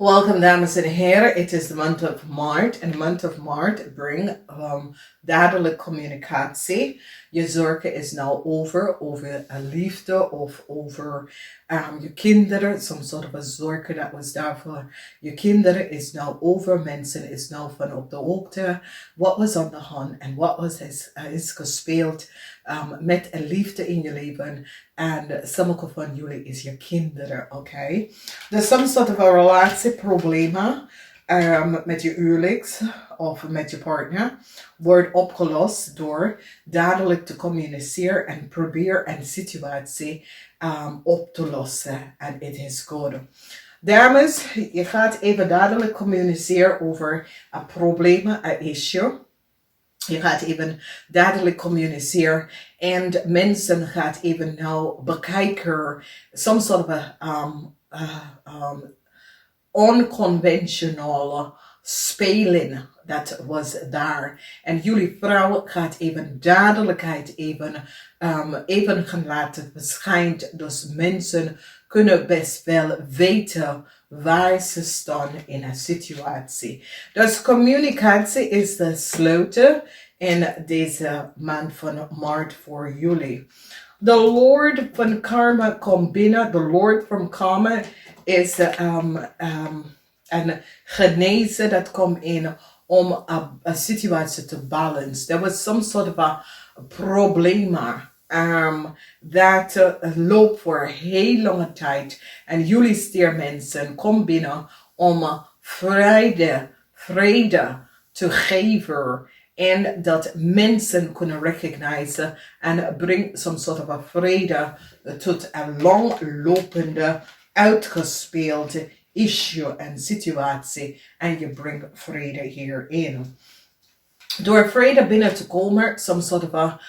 Welcome, dames en heren. It is the month of Maart. En de month of Maart brengt dadelijk communicatie. Je zorgen is nou over liefde of over je kinderen. Some sort of a zorgen dat was daarvoor. Je kinderen is nou over. Mensen is nou van op de hoogte. Wat was aan de hand en wat is gespeeld met een liefde in je leven. En sommige van jullie is je kinderen, oké? Dus some sort of a relatieproblemen met je huwelijks of met je partner wordt opgelost door dadelijk te communiceren en proberen een situatie op te lossen. En het is goed. Dames, je gaat even dadelijk communiceren over een probleem, een issue. Je gaat even dadelijk communiceren en mensen gaan even nou bekijken, some sort of onconventionele spelen dat was daar. En jullie vrouw gaat even dadelijkheid even gaan laten verschijnen. Dus mensen kunnen best wel weten waar ze staan in een situatie. Dus communicatie is de sleutel in deze maand van maart voor jullie. De Lord van Karma komt binnen. De Lord van Karma is een genezen dat komt in om een situatie te balancen. There was some sort of a problema dat loopt voor heel lange tijd. En jullie stiermensen komen binnen om vrede te geven. En dat mensen kunnen recognizen en brengt some sort of a vrede tot een langlopende, uitgespeelde issue en situatie. En je brengt vrede hierin. Door vrede binnen te komen, some sort of a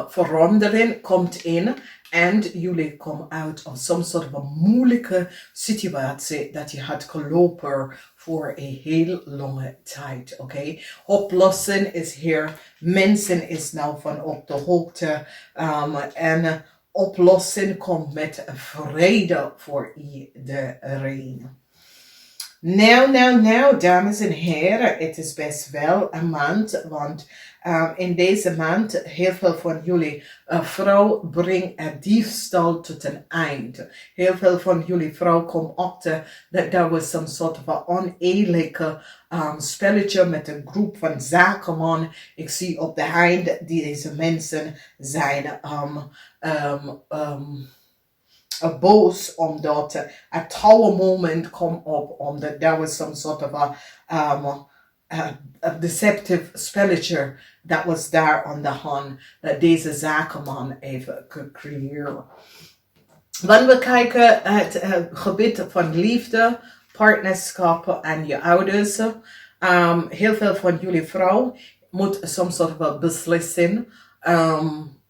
verandering komt in. En jullie komen uit of some sort of a moeilijke situatie dat je had gelopen voor een heel lange tijd. Oké? Oplossen is hier. Mensen is nou van op de hoogte. En oplossing komt met vrede voor iedereen. Nou, dames en heren, het is best wel een maand, want in deze maand heel veel van jullie vrouw brengt het diefstal tot een eind. Heel veel van jullie vrouw komen achter dat er was some sort of oneerlijke spelletje met een groep van zakenman. Ik zie op de einde deze mensen zijn boos omdat a tower moment komt op, omdat there was some sort of a deceptive spelletje dat was daar aan de hand, dat deze zakenman even creëren. Wanneer we kijken het gebied van liefde, partnerschappen en je ouders, heel veel van jullie vrouw moet some sort of beslissing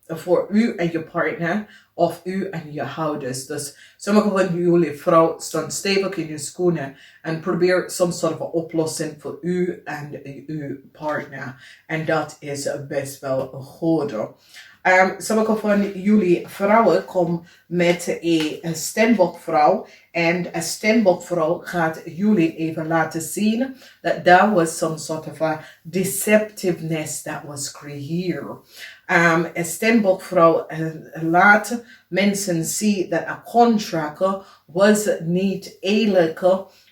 voor u en je partner of u en je ouders. Dus sommige van jullie vrouw staan stevig in je schoenen en probeer some sort of oplossing voor u en uw partner. En dat is best wel goed. Sommige van jullie vrouwen komen met een stembokvrouw. En een stembokvrouw gaat jullie even laten zien dat there was some sort of a deceptiveness that was created. Een stembokvrouw laat mensen zien dat een contract was niet eerlijk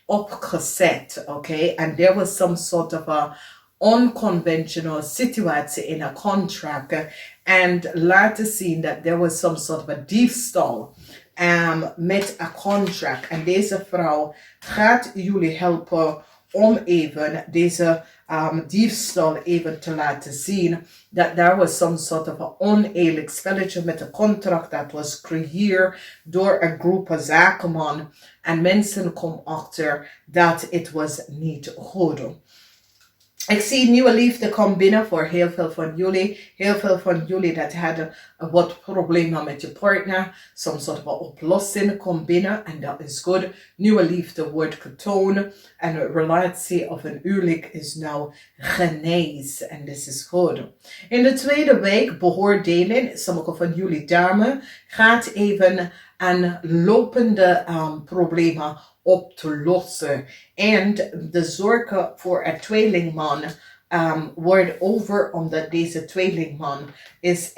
opgezet. Okay? And there was some sort of a unconventional situatie in een contract. En laten zien dat there was some sort of a diefstal met een contract. En deze vrouw gaat jullie helpen om even deze diefstal even te laten zien. Dat there was some sort of a oneerlijk spelletje met een contract dat was creëerd door een groep zakenman. En mensen komen achter dat het was niet goed. Ik zie nieuwe liefde komt binnen voor heel veel van jullie. Heel veel van jullie dat hadden wat problemen met je partner. Some sort of oplossing komt binnen en dat is goed. Nieuwe liefde wordt getoond. En een relatie of een huwelijk is nou genezen. En dat is goed. In de tweede week beoordeling. Sommige van jullie dames gaat even en lopende problemen op te lossen. En de zorgen voor een tweelingman wordt over, omdat deze tweelingman is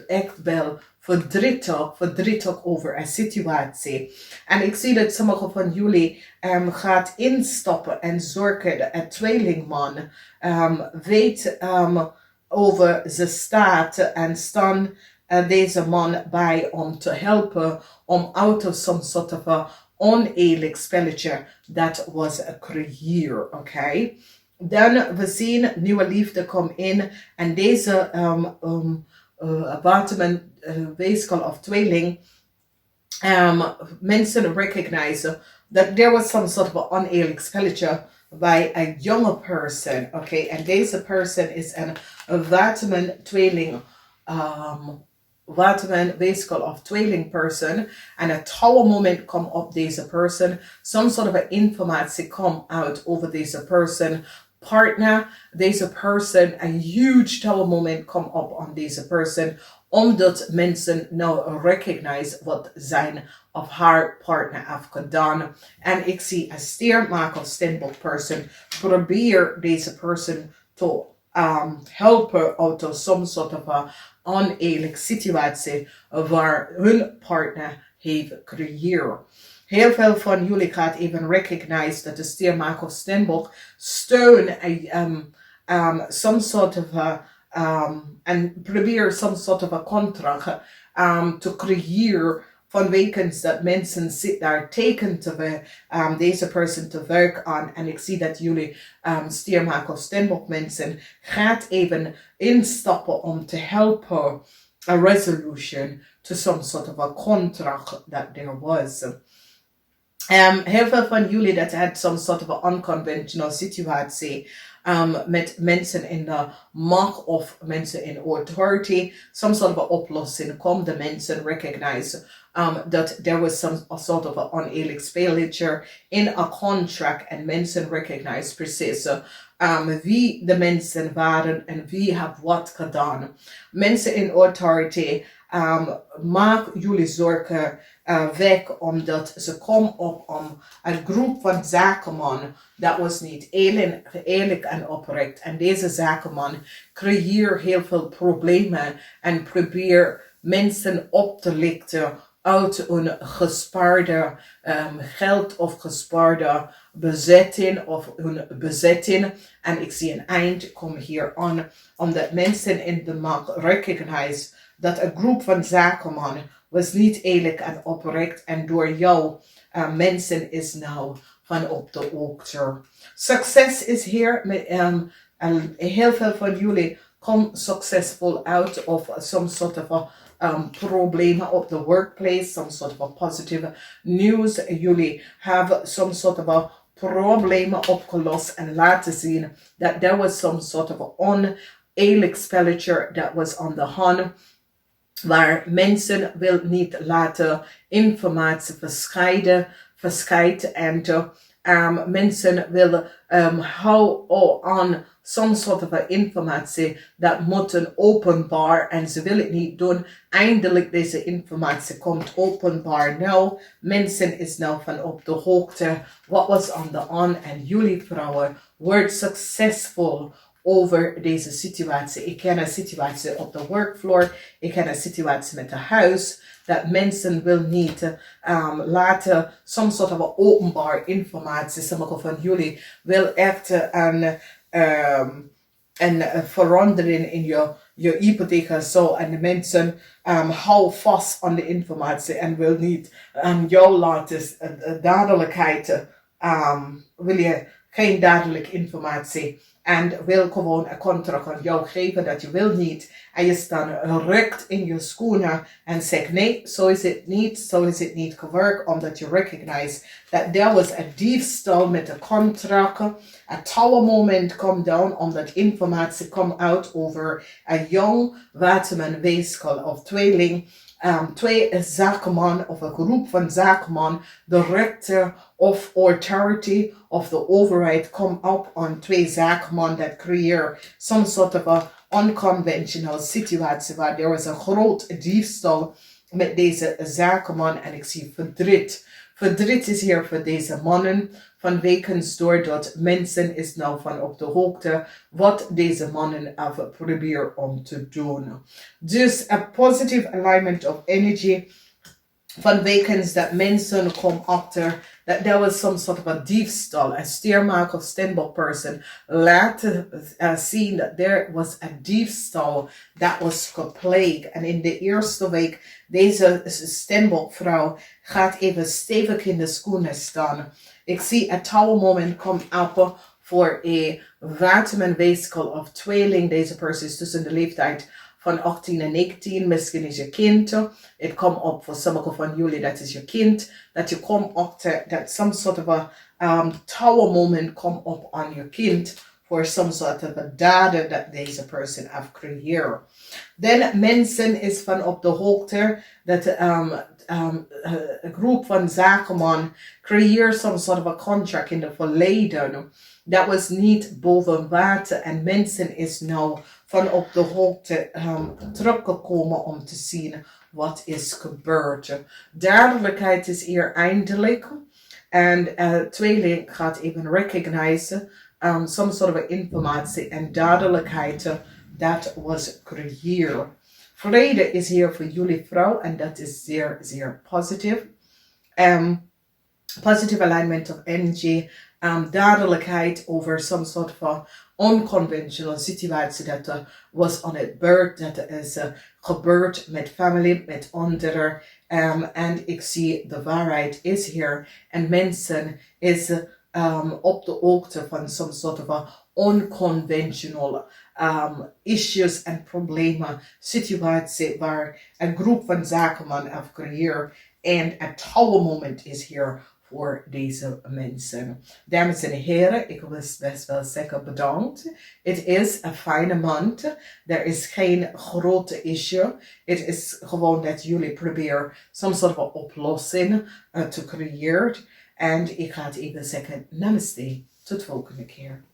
echt wel verdrietig over een situatie. En ik zie dat sommige van jullie gaat instappen en zorgen dat een tweelingman weet over zijn staat en staan deze man bij om te helpen om out of some sort of a oneerlijk spelletje dat was creëerd, oké? Dan we zien nieuwe liefde komt in en deze waterman weeskal of tweeling mensen recognize that there was some sort of an oneerlijk spelletje by a younger person, okay? And deze person is een waterman tweeling waterman weeskal of tweeling person, and a tower moment come op deze person, some sort of informatie come out over deze person partner, deze person, a huge tower moment come up on deze person, omdat mensen nou recognize wat zijn of haar partner heeft gedaan. En ik zie een Stier Maart of steenbok person, probeer deze person te helpen out of some sort of a oneerlijke situatie waar hun partner heeft gecreëerd. Heel veel van jullie gaat even recognize dat de Stier Maart of steenbok steun some sort of a en probeer some sort of a contract te creëren vanwege dat mensen zitten daar teken te deze person te werk aan. En ik zie dat jullie Stier Maart of steenbok mensen gaat even instappen om te helpen a resolution to some sort of a contract that there was. Heel veel van jullie dat had some sort of a unconventional situatie met mensen in de macht of mensen in authority, some sort of a oplossing komt, de mensen recognize that there was some sort of a oneerlijk spelletje in a contract en mensen recognize precies wie de mensen waren en wie heeft wat gedaan. Mensen in authority, maak jullie zorgen weg, omdat ze komen op om een groep van zakenman dat was niet eerlijk en oprecht. En deze zakenman creëert heel veel problemen en probeert mensen op te lichten uit hun gespaarde geld of gespaarde bezetting of hun bezetting. En ik zie een eind komen hier aan, omdat mensen in de markt recognize dat een groep van zakenmannen was niet eerlijk en oprecht en door jou mensen is nou van op de hoogte. Succes is hier met heel veel van jullie komen succesvol uit of some sort of problemen op de workplace, some sort of a positive news. Jullie hebben some sort of a problemen opgelost en laten zien dat there was some sort of a oneerlijk spelletje that was on the hand, waar mensen wil niet laten informatie verscheiden en mensen willen houden aan some sort of informatie dat moeten openbaar en ze willen het niet doen. Eindelijk deze informatie komt openbaar nou. Mensen is nou van op de hoogte wat was aan de hand en jullie vrouwen wordt succesvol over deze situatie. Ik ken een situatie op de workfloor. Ik ken een situatie met het huis. Dat mensen wil niet laten some sort of openbaar informatie. Sommige van jullie wil echt een verandering in je hypotheek en zo. En de mensen houden vast aan de informatie en wil niet jou laten dadelijkheid. Wil je geen dadelijke informatie. En wil gewoon een contract aan jou geven dat je wil niet. En je staat recht in je schoenen en zegt nee, zo is het niet gewerkt. Omdat je recognize that there was a diefstal met de contract. A tower moment come down omdat informatie come out over een jong waterman weeskal of tweeling. Twee zakenman of een groep van zakenman, de rechter of authority of de overheid come up on twee zakenman that creëer some sort of a unconventional situatie waar there was een groot diefstal met deze zakenman en ik zie verdriet. Verdriet is hier voor deze mannen. Vanwege doordat mensen is nou van op de hoogte wat deze mannen even proberen om te doen. Dus a positive alignment of energy. Vanwege dat mensen komen achter that there was some sort of a diefstal. A Stier Maart of Stenbock person later seen that there was a diefstal that was gepleegd. En in de eerste week, deze Stenbock vrouw gaat even stevig in de schoenen staan. Ik zie een touwmoment komt op voor een watermanweeskel of tweeling. Deze persoon is tussen de leeftijd van 18 en 19, misschien is je kind. Het komt op voor sommigen van jullie, dat is je kind. Dat je komt op, dat some sort of a tower moment komt op aan je kind. Voor some sort of a dader dat deze persoon heeft gecreëerd. Dan mensen is van op de hoogte dat een groep van zakenman creëert some sort of a contract in de verleden. Dat was niet boven water en mensen is nou van op de hoogte teruggekomen om te zien wat is gebeurd. Duidelijkheid is hier eindelijk. En tweeling gaat even recognizen some sort of informatie en duidelijkheid dat was gecreëerd. Vrede is hier voor jullie vrouw en dat is zeer, zeer positief. Positive alignment of energy. Duidelijkheid over some sort of unconventional situatie dat was on het beurt, dat is gebeurd met familie, met anderen. En ik zie de waarheid is hier. En mensen is op de hoogte van some sort of unconventional issues en problemen, situatie waar een groep van zakenman heeft gecreëerd. En een touwmoment is hier voor deze mensen. Dames en heren, ik wil best wel zeggen bedankt. Het is een fijne maand. Er is geen grote issue. Het is gewoon dat jullie proberen some sort of oplossing te creëren. En ik ga het even zeggen, namaste. Tot de volgende keer.